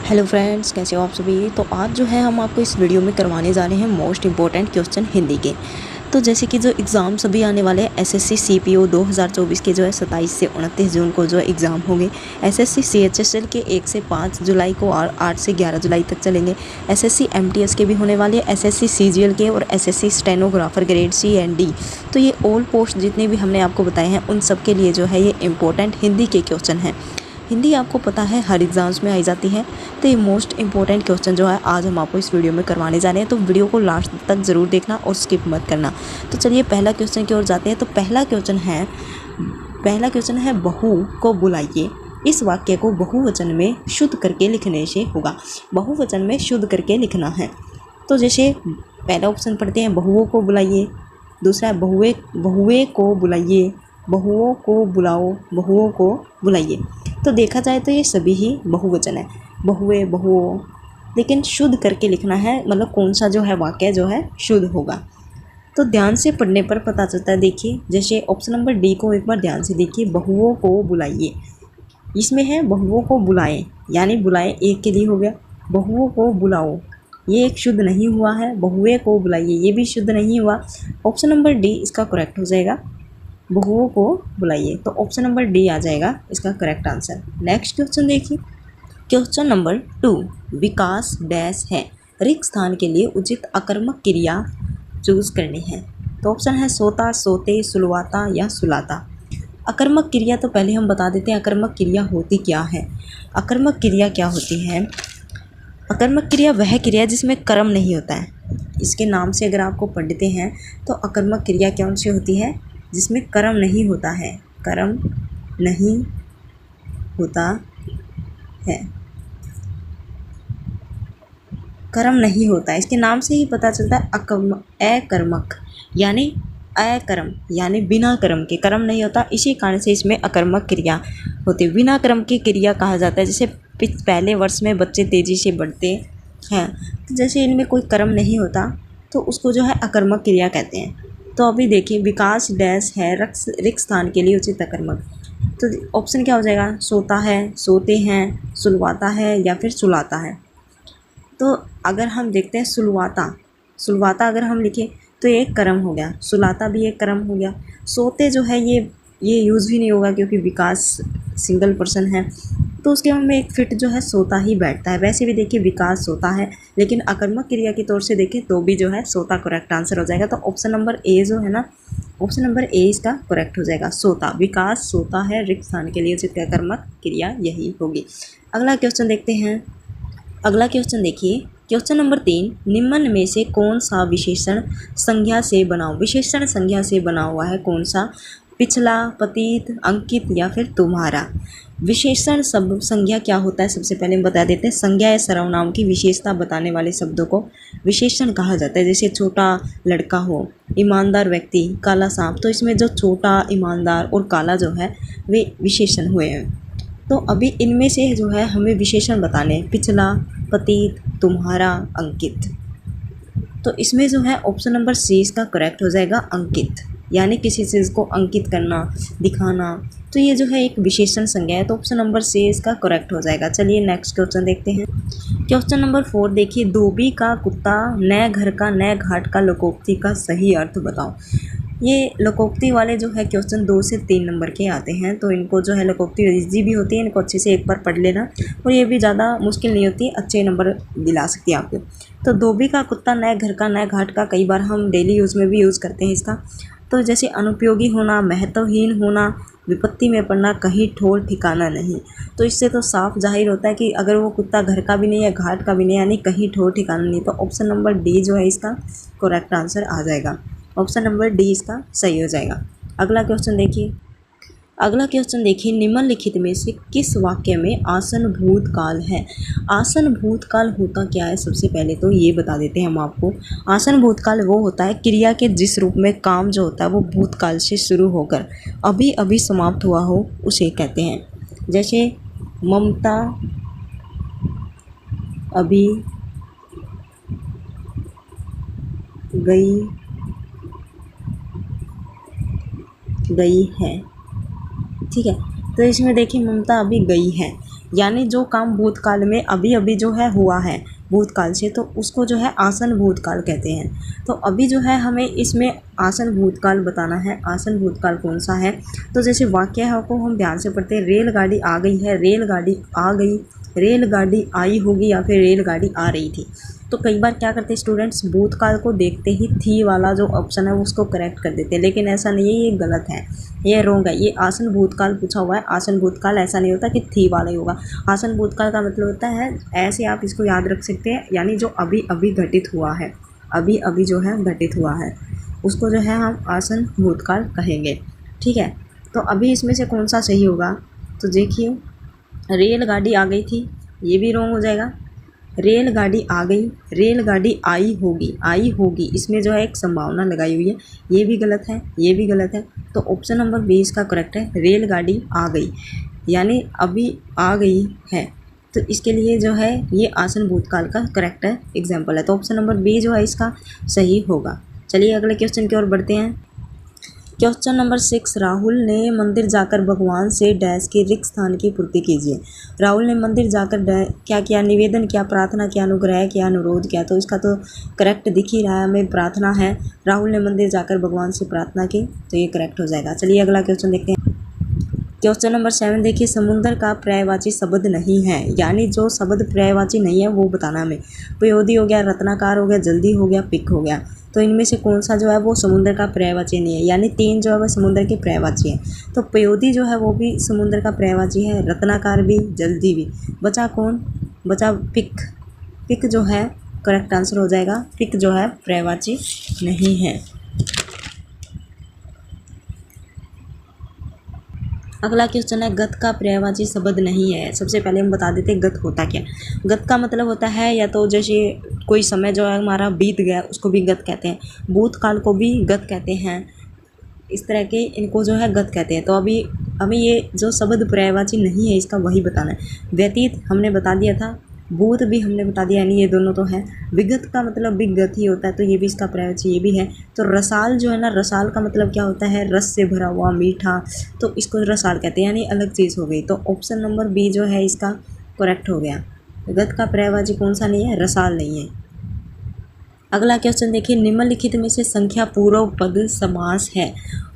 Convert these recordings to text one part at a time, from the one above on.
Hello friends, कैसे हो आप सभी। तो आज जो है हम आपको इस वीडियो में करवाने जा रहे हैं मोस्ट इम्पॉर्टेंट क्वेश्चन हिंदी के। तो जैसे कि जो एग्ज़ाम सभी आने वाले हैं एसएससी सीपीओ 2024 के जो है 27 से 29 जून को जो है एग्ज़ाम होंगे। एसएससी सीएचएसएल के 1 से 5 जुलाई को और 8 से 11 जुलाई तक चलेंगे। एसएससी एमटीएस के भी होने वाले हैं, एसएससी सीजीएल के और SSC stenographer grade C and D. तो ये ऑल पोस्ट जितने भी हमने आपको बताए हैं उन सब के लिए जो है ये इम्पोर्टेंट हिंदी के क्वेश्चन हैं। हिंदी आपको पता है हर एग्ज़ाम्स में आई जाती है, तो ये मोस्ट इंपॉर्टेंट क्वेश्चन जो है आज हम आपको इस वीडियो में करवाने जा रहे हैं। तो वीडियो को लास्ट तक ज़रूर देखना और स्किप मत करना। तो चलिए पहला क्वेश्चन की ओर जाते हैं। तो पहला क्वेश्चन है बहू को बुलाइए। इस वाक्य को बहुवचन में शुद्ध करके लिखने से होगा। बहुवचन में शुद्ध करके लिखना है। तो जैसे पहला ऑप्शन पढ़ते हैं, बहुओं को बुलाइए। दूसरा है बहुए को बुलाइए, बहुओं को बुलाओ, बहुओं को बुलाइए। तो देखा जाए तो ये सभी ही बहुवचन है, बहुए बहुओं, लेकिन शुद्ध करके लिखना है, मतलब कौन सा जो है वाक्य जो है शुद्ध होगा। तो ध्यान से पढ़ने पर पता चलता है। देखिए जैसे ऑप्शन नंबर डी को एक बार ध्यान से देखिए, बहुओं को बुलाइए। इसमें है बहुओं को बुलाएं, यानी बुलाएं एक के लिए हो गया। बहुओं को बुलाओ, ये एक शुद्ध नहीं हुआ है। बहुए को बुलाइए, ये भी शुद्ध नहीं हुआ। ऑप्शन नंबर डी इसका करेक्ट हो जाएगा, बहुओं को बुलाइए। तो ऑप्शन नंबर डी आ जाएगा इसका करेक्ट आंसर। नेक्स्ट क्वेश्चन देखिए, क्वेश्चन नंबर 2, विकास डैश है। रिक्त स्थान के लिए उचित अकर्मक क्रिया चूज करनी है। तो ऑप्शन है सोता, सोते, सुलवाता या सुलाता। अकर्मक क्रिया तो पहले हम बता देते हैं अकर्मक क्रिया होती क्या है। अकर्मक क्रिया क्या होती है? अकर्मक क्रिया वह क्रिया जिसमें कर्म नहीं होता है। इसके नाम से अगर आपको पढ़ते हैं तो अकर्मक क्रिया कौन सी होती है? जिसमें कर्म नहीं होता है, कर्म नहीं होता है, कर्म नहीं होता है। इसके नाम से ही पता चलता है अकर्मक, यानी अकर्म यानी बिना कर्म के, कर्म नहीं होता, इसी कारण से इसमें अकर्मक क्रिया होती है। बिना कर्म की क्रिया कहा जाता है। जैसे पहले वर्ष में बच्चे तेज़ी से बढ़ते हैं, तो जैसे इनमें कोई कर्म नहीं होता तो उसको जो है अकर्मक क्रिया कहते हैं। तो अभी देखिए विकास डैश है रिक्त स्थान के लिए उचित अकर्मक। तो ऑप्शन क्या हो जाएगा? सोता है, सोते हैं, सुलवाता है या फिर सुलाता है। तो अगर हम देखते हैं सुलवाता अगर हम लिखें तो ये एक कर्म हो गया, सुलाता भी एक कर्म हो गया। सोते जो है ये यूज़ भी नहीं होगा क्योंकि विकास सिंगल पर्सन है, तो उसके में एक फिट जो है सोता ही बैठता है। वैसे भी देखिए विकास सोता है, लेकिन अकर्मक क्रिया के तौर से देखें तो भी जो है सोता करेक्ट आंसर हो जाएगा। तो ऑप्शन नंबर ए जो है ना, ऑप्शन नंबर ए इसका करेक्ट हो जाएगा, सोता। विकास सोता है, रिक्त स्थान के लिए उचित अकर्मक क्रिया यही होगी। अगला क्वेश्चन देखते हैं। अगला क्वेश्चन देखिए, क्वेश्चन नंबर 3, निम्न में से कौन सा विशेषण संज्ञा से बना हुआ? विशेषण संज्ञा से बना हुआ है कौन सा? पिछला, पतित, अंकित या फिर तुम्हारा। विशेषण शब्द संज्ञा क्या होता है सबसे पहले हम बता देते हैं। संज्ञा या सर्वनाम की विशेषता बताने वाले शब्दों को विशेषण कहा जाता है। जैसे छोटा लड़का हो, ईमानदार व्यक्ति, काला सांप। तो इसमें जो छोटा, ईमानदार और काला जो है वे विशेषण हुए हैं। तो अभी इनमें से जो है हमें विशेषण बताने, पिछला, पतित, तुम्हारा, अंकित। तो इसमें जो है ऑप्शन नंबर सी इसका करेक्ट हो जाएगा, अंकित, यानी किसी चीज़ को अंकित करना, दिखाना। तो ये जो है एक विशेषण संज्ञा है, तो ऑप्शन नंबर सी इसका करेक्ट हो जाएगा। चलिए नेक्स्ट क्वेश्चन देखते हैं। क्वेश्चन नंबर 4 देखिए, धोबी का कुत्ता, न घर का न घाट का लोकोक्ति का सही अर्थ बताओ। ये लोकोक्ति वाले जो है क्वेश्चन 2 से 3 नंबर के आते हैं, तो इनको जो है लोकोक्ति ईजी भी होती है, इनको अच्छे से एक बार पढ़ लेना, और ये भी ज़्यादा मुश्किल नहीं होती, अच्छे नंबर दिला सकती है आपको। तो धोबी का कुत्ता, न घर का न घाट का, कई बार हम डेली यूज़ में भी यूज़ करते हैं इसका। तो जैसे अनुपयोगी होना, महत्वहीन होना, विपत्ति में पड़ना, कहीं ठोर ठिकाना नहीं। तो इससे तो साफ जाहिर होता है कि अगर वो कुत्ता घर का भी नहीं है, घाट का भी नहीं, यानी कहीं ठोर ठिकाना नहीं, तो ऑप्शन नंबर डी जो है इसका करेक्ट आंसर आ जाएगा। ऑप्शन नंबर डी इसका सही हो जाएगा। अगला क्वेश्चन देखिए, निम्नलिखित में से किस वाक्य में आसन भूतकाल है? आसन भूतकाल होता क्या है? सबसे पहले तो ये बता देते हैं हम आपको। आसन भूतकाल वो होता है क्रिया के जिस रूप में काम जो होता है वो भूतकाल से शुरू होकर अभी अभी समाप्त हुआ हो, उसे कहते हैं। जैसे ममता अभी गई है, ठीक है। तो इसमें देखिए ममता अभी गई है, यानी जो काम भूतकाल में अभी अभी जो है हुआ है भूतकाल से, तो उसको जो है आसन भूतकाल कहते हैं। तो अभी जो है हमें इसमें आसन भूतकाल बताना है। आसन भूतकाल कौन सा है? तो जैसे वाक्य है को हम ध्यान से पढ़ते हैं, रेलगाड़ी आ गई है, रेलगाड़ी आ गई, रेलगाड़ी आई होगी या फिर रेलगाड़ी आ रही थी। तो कई बार क्या करते हैं स्टूडेंट्स, भूतकाल को देखते ही थी वाला जो ऑप्शन है उसको करेक्ट कर देते हैं, लेकिन ऐसा नहीं है, ये गलत है, ये रॉन्ग है। ये आसन भूतकाल पूछा हुआ है, आसन भूतकाल ऐसा नहीं होता कि थी वाला ही होगा। आसन भूतकाल का मतलब होता है, ऐसे आप इसको याद रख सकते हैं, यानी जो अभी अभी घटित हुआ है, अभी अभी जो है घटित हुआ है, उसको जो है हम आसन भूतकाल कहेंगे। ठीक है, तो अभी इसमें से कौन सा सही होगा? तो देखिए, रेलगाड़ी आ गई थी, ये भी रॉन्ग हो जाएगा। रेलगाड़ी आ गई, रेलगाड़ी आई होगी, आई होगी, इसमें जो है एक संभावना लगाई हुई है, ये भी गलत है, ये भी गलत है। तो ऑप्शन नंबर बी इसका करेक्ट है, रेलगाड़ी आ गई, यानी अभी आ गई है। तो इसके लिए जो है ये आसन भूतकाल का करेक्ट है एग्जाम्पल है। तो ऑप्शन नंबर बी जो है इसका सही होगा। चलिए अगले क्वेश्चन की ओर बढ़ते हैं। क्वेश्चन नंबर 6, राहुल ने मंदिर जाकर भगवान से डैश के रिक्त स्थान की पूर्ति कीजिए। राहुल ने मंदिर जाकर क्या किया? निवेदन किया, प्रार्थना किया, अनुग्रह किया, अनुरोध किया। तो इसका तो करेक्ट दिख ही रहा है हमें, प्रार्थना है। राहुल ने मंदिर जाकर भगवान से प्रार्थना की, तो ये करेक्ट हो जाएगा। चलिए अगला क्वेश्चन देखते हैं। क्वेश्चन नंबर 7 देखिए, समुद्र का पर्यायवाची शब्द नहीं है, यानी जो शब्द पर्यायवाची नहीं है वो बताना हमें। पयोदी हो गया, रत्नाकार हो गया, जल्दी हो गया, पिक हो गया। तो इनमें से कौन सा जो है वो समुद्र का पर्यायवाची नहीं है, यानी 3 जो है वो समुद्र के पर्यायवाची है। तो पयोदी जो है वो भी समुद्र का पर्यायवाची है, रत्नाकार भी, जल्दी भी। बचा कौन? बचा पिक। पिक जो है करेक्ट आंसर हो जाएगा, पिक जो है पर्यायवाची नहीं है। अगला क्वेश्चन है, गत का पर्यायवाची शब्द नहीं है। सबसे पहले हम बता देते हैं गत होता क्या। गत का मतलब होता है या तो जैसे कोई समय जो है हमारा बीत गया उसको भी गत कहते हैं, भूतकाल को भी गत कहते हैं, इस तरह के इनको जो है गत कहते हैं। तो अभी हमें ये जो शब्द पर्यायवाची नहीं है इसका वही बताना है। व्यतीत हमने बता दिया था, भूत भी हमने बता दिया, यानी ये दोनों तो है। विगत का मतलब विगत ही होता है, तो ये भी इसका पर्यायवाची ये भी है। तो रसाल जो है ना, रसाल का मतलब क्या होता है? रस से भरा हुआ, मीठा, तो इसको रसाल कहते हैं, यानी अलग चीज़ हो गई। तो ऑप्शन नंबर बी जो है इसका करेक्ट हो गया। गत का पर्यायवाची कौन सा नहीं है? रसाल नहीं है। अगला क्वेश्चन देखिए, निम्नलिखित में से संख्या पूर्व पद समास है।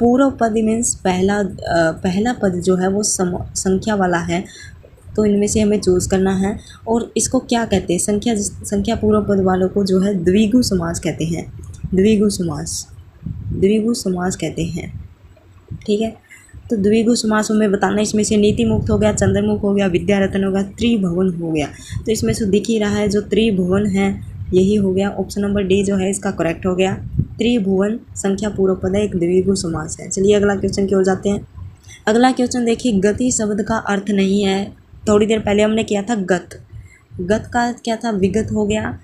पूर्व पद मीन्स पहला पद जो है वो संख्या वाला है, तो इनमें से हमें चूज़ करना है। और इसको क्या कहते हैं? संख्या पूर्व पद वालों को जो है द्विगु समास कहते हैं, द्विगु समास, द्विगु समास कहते हैं। ठीक है, तो द्विगु समास में बताना, इसमें से नीति मुक्त हो गया, चंद्रमुख हो गया, विद्यारत्न हो गया, त्रिभुवन हो गया। तो इसमें से दिख ही रहा है जो त्रिभुवन है यही हो गया। ऑप्शन नंबर डी जो है इसका करेक्ट हो गया। त्रिभुवन संख्या पूर्व पद है, एक द्विगु समास है। चलिए अगला क्वेश्चन की ओर जाते हैं। अगला क्वेश्चन देखिए, गति शब्द का अर्थ नहीं है। थोड़ी देर पहले हमने किया था गत, गत का क्या था? विगत हो गया,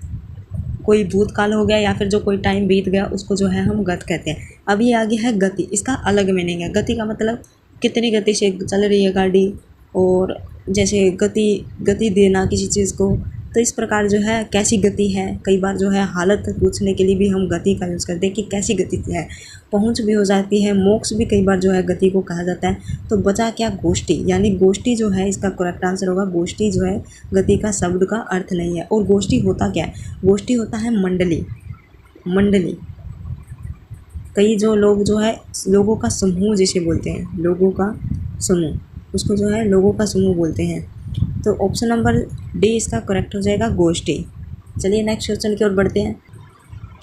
कोई भूतकाल हो गया, या फिर जो कोई टाइम बीत गया उसको जो है हम गत कहते हैं। अब ये आगे है गति, इसका अलग मीनिंग है। गति का मतलब कितनी गति से चल रही है गाड़ी, और जैसे गति देना किसी चीज़ को, तो इस प्रकार जो है कैसी गति है। कई बार जो है हालत पूछने के लिए भी हम गति का यूज़ करते हैं कि कैसी गति है। पहुंच भी हो जाती है, मोक्ष भी कई बार जो है गति को कहा जाता है। तो बचा क्या? गोष्ठी, यानी गोष्ठी जो है इसका करेक्ट आंसर होगा। गोष्ठी जो है गति का शब्द का अर्थ नहीं है। और गोष्ठी होता क्या है? गोष्ठी होता है मंडली, मंडली। कई जो लोग जो है लोगों का समूह जिसे बोलते हैं, लोगों का समूह, उसको जो है लोगों का समूह बोलते हैं। तो ऑप्शन नंबर डी इसका करेक्ट हो जाएगा, गोष्ठी। चलिए नेक्स्ट क्वेश्चन की ओर बढ़ते हैं।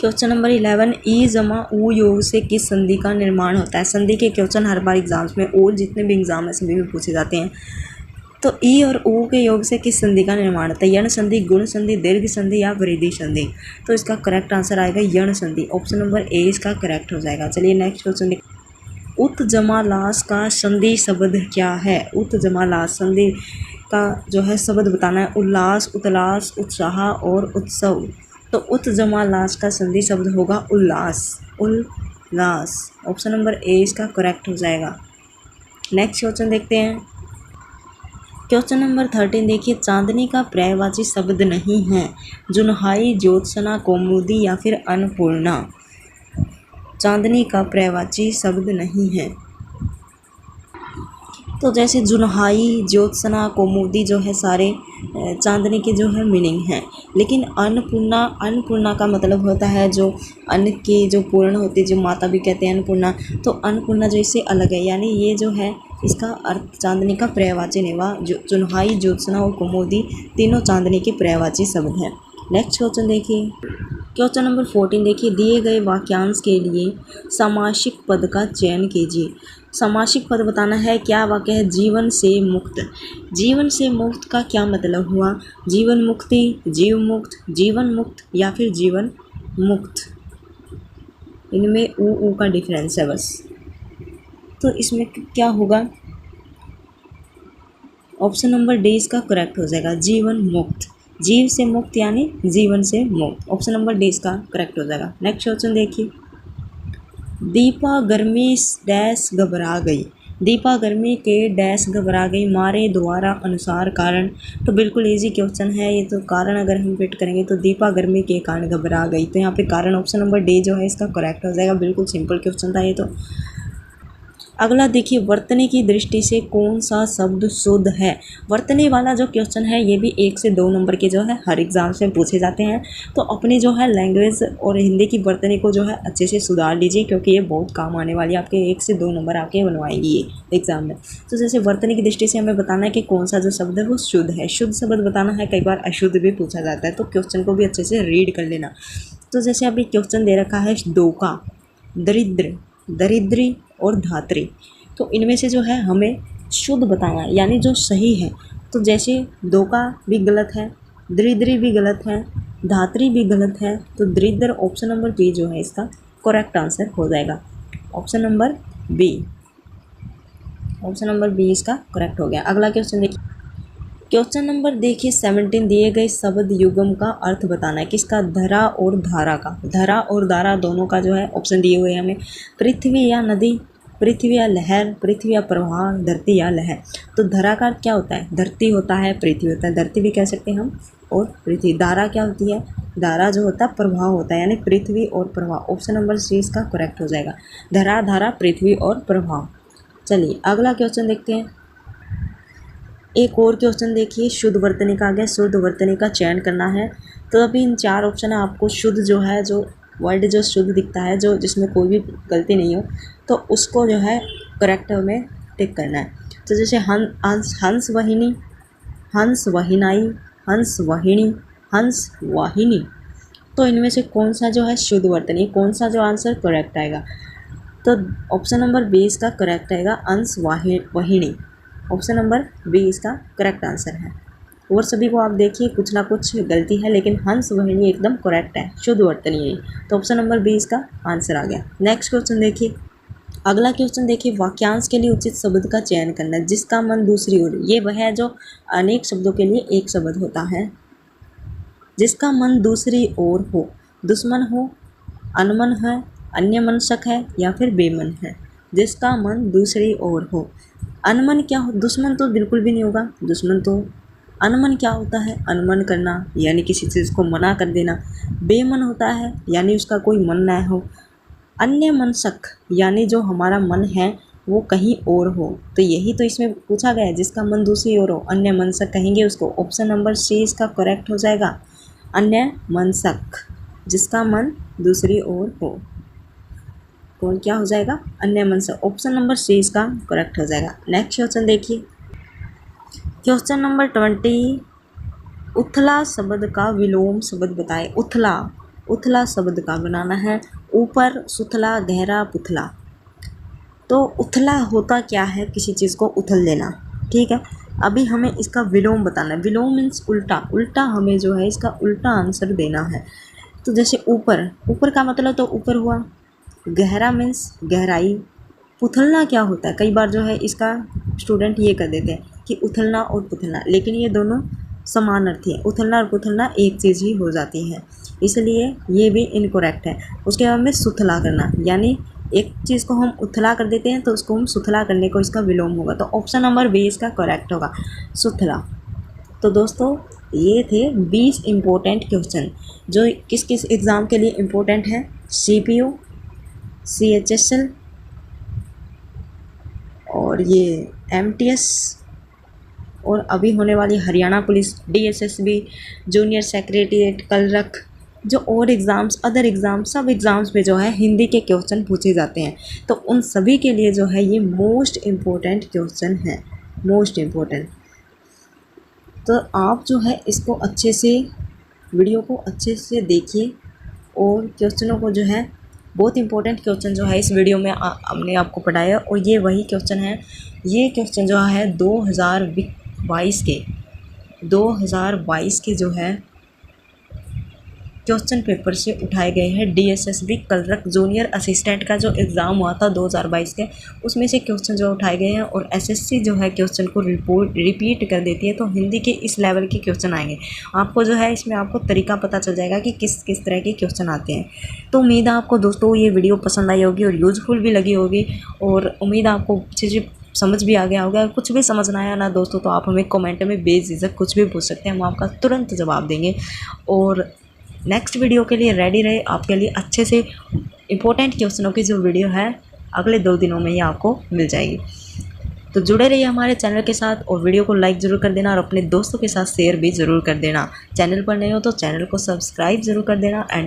क्वेश्चन नंबर 11, ई जमा ऊ योग से किस संधि का निर्माण होता है? संधि के क्वेश्चन हर बार एग्जाम्स में, और जितने भी एग्जाम है सभी में पूछे जाते हैं। तो ई और ऊ के योग से किस संधि का निर्माण होता है? यण संधि, गुण संधि, दीर्घ संधि या वृद्धि संधि? तो इसका करेक्ट आंसर आएगा यण संधि। ऑप्शन नंबर ए इसका करेक्ट हो जाएगा। चलिए नेक्स्ट क्वेश्चन। उत्जमालास का संधि शब्द क्या है? उत्जमालास संधि का जो है शब्द बताना है। उल्लास, उतलास, उत्साह और उत्सव। तो उत्जमालास का संधि शब्द होगा उल्लास, उल्लास। ऑप्शन नंबर ए इसका करेक्ट हो जाएगा। नेक्स्ट क्वेश्चन देखते हैं। क्वेश्चन नंबर 13 देखिए, चांदनी का पर्यायवाची शब्द नहीं है। जुनहाई, ज्योत्सना, कौमुदी या फिर अन्नपूर्णा। चांदनी का पर्यायवाची शब्द नहीं है। तो जैसे जुनहाई, ज्योत्सना, कौमुदी जो है सारे चांदनी के जो है मीनिंग हैं। लेकिन अन्नपूर्णा, अन्नपूर्णा का मतलब होता है जो अन्न की जो पूर्ण होती है, जो माता भी कहते हैं अन्नपूर्णा, तो अन्नपूर्णा जो इससे अलग है, यानी ये जो है इसका अर्थ चांदनी का पर्यायवाची नहीं हुआ। जो जुनहाई, ज्योत्सना और कौमुदी तीनों चांदनी के पर्यायवाची शब्द हैं। नेक्स्ट क्वेश्चन देखिए, क्वेश्चन नंबर 14 देखिए, दिए गए वाक्यांश के लिए समासिक पद का चयन कीजिए। समासिक पद बताना है। क्या वाक्य है? जीवन से मुक्त। जीवन से मुक्त का क्या मतलब हुआ? जीवन मुक्ति, जीव मुक्त, जीवन मुक्त या फिर जीवन मुक्त, इनमें ऊ का डिफरेंस है बस। तो इसमें क्या होगा? ऑप्शन नंबर डी इसका करेक्ट हो जाएगा, जीवन मुक्त। जीव से मुक्त यानी जीवन से मुक्त। ऑप्शन नंबर डी इसका करेक्ट हो जाएगा। नेक्स्ट क्वेश्चन देखिए, दीपा गर्मी डैश घबरा गई। दीपा गर्मी के डैश घबरा गई, मारे द्वारा अनुसार कारण। तो बिल्कुल इजी क्वेश्चन है ये। तो कारण अगर हम फिट करेंगे तो दीपा गर्मी के कारण घबरा गई, तो यहाँ पे कारण ऑप्शन नंबर डी जो है इसका करेक्ट हो जाएगा। बिल्कुल सिंपल क्वेश्चन था ये तो। अगला देखिए, वर्तनी की दृष्टि से कौन सा शब्द शुद्ध है? वर्तनी वाला जो क्वेश्चन है ये भी 1 से 2 नंबर के जो है हर एग्जाम से पूछे जाते हैं। तो अपनी जो है लैंग्वेज और हिंदी की वर्तनी को जो है अच्छे से सुधार लीजिए, क्योंकि ये बहुत काम आने वाली है। आपके 1 से 2 नंबर आपके बनवाएंगी ये एग्जाम में। तो जैसे वर्तनी की दृष्टि से हमें बताना है कि कौन सा जो शब्द है वो शुद्ध है। शुद्ध शब्द बताना है, कई बार अशुद्ध भी पूछा जाता है, तो क्वेश्चन को भी अच्छे से रीड कर लेना। तो जैसे अभी क्वेश्चन दे रखा है डोका, दरिद्र, दरिद्री और धात्री, तो इनमें से जो है हमें शुद्ध बताना है, यानी जो सही है। तो जैसे धोखा भी गलत है, दरिद्री भी गलत है, धात्री भी गलत है, तो दरिद्र ऑप्शन नंबर बी जो है इसका करेक्ट आंसर हो जाएगा। Option number B, option number B इसका करेक्ट हो गया। अगला क्वेश्चन देखिए, क्वेश्चन नंबर देखिए 17, दिए गए शब्द युगम का अर्थ बताना है। किसका? धरा और धारा का। धरा और धारा दोनों का जो है ऑप्शन दिए हुए हैं हमें। पृथ्वी या नदी, पृथ्वी या लहर, पृथ्वी या प्रवाह, धरती या लहर। तो धरा का अर्थ क्या होता है? धरती होता है, पृथ्वी होता है, धरती भी कह सकते हैं हम, और पृथ्वी। धारा क्या होती है? धारा जो होता है प्रवाह होता है, यानी पृथ्वी और प्रवाह। ऑप्शन नंबर सी इसका करेक्ट हो जाएगा। धरा, धारा, पृथ्वी और प्रवाह। चलिए अगला क्वेश्चन देखते हैं। एक और क्वेश्चन देखिए, शुद्ध वर्तनी का आ गया। शुद्ध वर्तनी का चयन करना है। तो अभी इन 4 ऑप्शन है, आपको शुद्ध जो है, जो वर्ड जो शुद्ध दिखता है, जो जिसमें कोई भी गलती नहीं हो, तो उसको जो है करेक्ट में टिक करना है। तो जैसे हंस वाहिनी, हंस वाहिनाई, हंस वाहिनी, हंस वाहिनी, तो इनमें से कौन सा जो है शुद्ध वर्तनी, कौन सा जो आंसर करेक्ट आएगा? तो ऑप्शन नंबर बी इसका करेक्ट आएगा, अंश वाहिनी। ऑप्शन नंबर बी इसका करेक्ट आंसर है। और सभी को आप देखिए कुछ ना कुछ गलती है, लेकिन हंस वाहिनी एकदम करेक्ट है, शुद्ध वर्तनी है। तो ऑप्शन नंबर बी इसका आंसर आ गया। नेक्स्ट क्वेश्चन देखिए, अगला क्वेश्चन देखिए, वाक्यांश के लिए उचित शब्द का चयन करना है। जिसका मन दूसरी ओर, ये वह है जो अनेक शब्दों के लिए एक शब्द होता है। जिसका मन दूसरी ओर हो, दुश्मन हो, अनमन है, अन्यमनस्क है या फिर बेमन है। जिसका मन दूसरी ओर हो। अनमन क्या हो? दुश्मन तो बिल्कुल भी नहीं होगा, दुश्मन तो। अनमन क्या होता है? अनमन करना, यानी किसी चीज़ को मना कर देना। बेमन होता है, यानी उसका कोई मन ना हो। अन्य मनसक, यानी जो हमारा मन है वो कहीं और हो। तो यही तो इसमें पूछा गया है, जिसका मन दूसरी ओर हो, अन्य मनसक कहेंगे उसको। ऑप्शन नंबर सी इसका करेक्ट हो जाएगा, अन्य मनसक, जिसका मन दूसरी ओर हो। कौन क्या हो जाएगा? अन्य मनसक। ऑप्शन नंबर सी इसका करेक्ट हो जाएगा। नेक्स्ट क्वेश्चन देखिए, क्वेश्चन नंबर 20, उथला शब्द का विलोम शब्द बताए। उथला, उथला शब्द का बनाना है। ऊपर, सुथला, गहरा, पुथला। तो उथला होता क्या है? किसी चीज़ को उथल देना, ठीक है। अभी हमें इसका विलोम बताना है। विलोम मीन्स उल्टा, उल्टा हमें जो है इसका उल्टा आंसर देना है। तो जैसे ऊपर, ऊपर का मतलब तो ऊपर हुआ। गहरा मीन्स गहराई। पुथलना क्या होता है? कई बार जो है इसका स्टूडेंट ये कर देते हैं कि उथलना और पुथलना, लेकिन ये दोनों समान अर्थी है। उथलना और पुथलना एक चीज़ ही हो जाती है, इसलिए ये भी इनकरेक्ट है। उसके बाद में सुथला करना, यानी एक चीज़ को हम उथला कर देते हैं तो उसको हम सुथला करने को इसका विलोम होगा। तो ऑप्शन नंबर बी इसका करेक्ट होगा, सुथला। तो दोस्तों ये थे 20 इम्पोर्टेंट क्वेश्चन जो किस किस एग्ज़ाम के लिए इम्पोर्टेंट है। CPO, CHSL, और ये MTS और अभी होने वाली Haryana police, DSSB, junior secretariat, clerk, जो और एग्ज़ाम्स, अदर एग्ज़ाम, सब एग्ज़ाम्स में जो है हिंदी के क्वेश्चन पूछे जाते हैं। तो उन सभी के लिए जो है ये मोस्ट इम्पोर्टेंट क्वेश्चन है, मोस्ट इम्पोर्टेंट। तो आप जो है इसको अच्छे से, वीडियो को अच्छे से देखिए और क्वेश्चनों को जो है, बहुत इंपॉर्टेंट क्वेश्चन जो है इस वीडियो में हमने आपको पढ़ाया और ये वही क्वेश्चन है। ये क्वेश्चन जो है 2022 के जो है क्वेश्चन पेपर से उठाए गए हैं। DSSB कलरक जूनियर असिस्टेंट का जो एग्ज़ाम हुआ था 2022 के, उसमें से क्वेश्चन जो उठाए गए हैं। और SSC जो है क्वेश्चन को रिपीट कर देती है, तो हिंदी के इस लेवल के क्वेश्चन आएंगे। आपको जो है इसमें आपको तरीका पता चल जाएगा कि किस किस तरह के क्वेश्चन आते हैं। तो उम्मीद है आपको दोस्तों ये वीडियो पसंद आई होगी और यूज़फुल भी लगी होगी, और उम्मीद है आपको चीज़ें समझ भी आ गया होगा। कुछ भी समझ ना आया ना दोस्तों, तो आप हमें कमेंट में बेझिझक कुछ भी पूछ सकते हैं, हम आपका तुरंत जवाब देंगे। और नेक्स्ट वीडियो के लिए रेडी रहे, आपके लिए अच्छे से इम्पोर्टेंट क्वेश्चनों की जो वीडियो है अगले 2 दिनों में ही आपको मिल जाएगी। तो जुड़े रहिए हमारे चैनल के साथ और वीडियो को लाइक ज़रूर कर देना और अपने दोस्तों के साथ शेयर भी ज़रूर कर देना। चैनल पर नए हो तो चैनल को सब्सक्राइब ज़रूर कर देना। एंड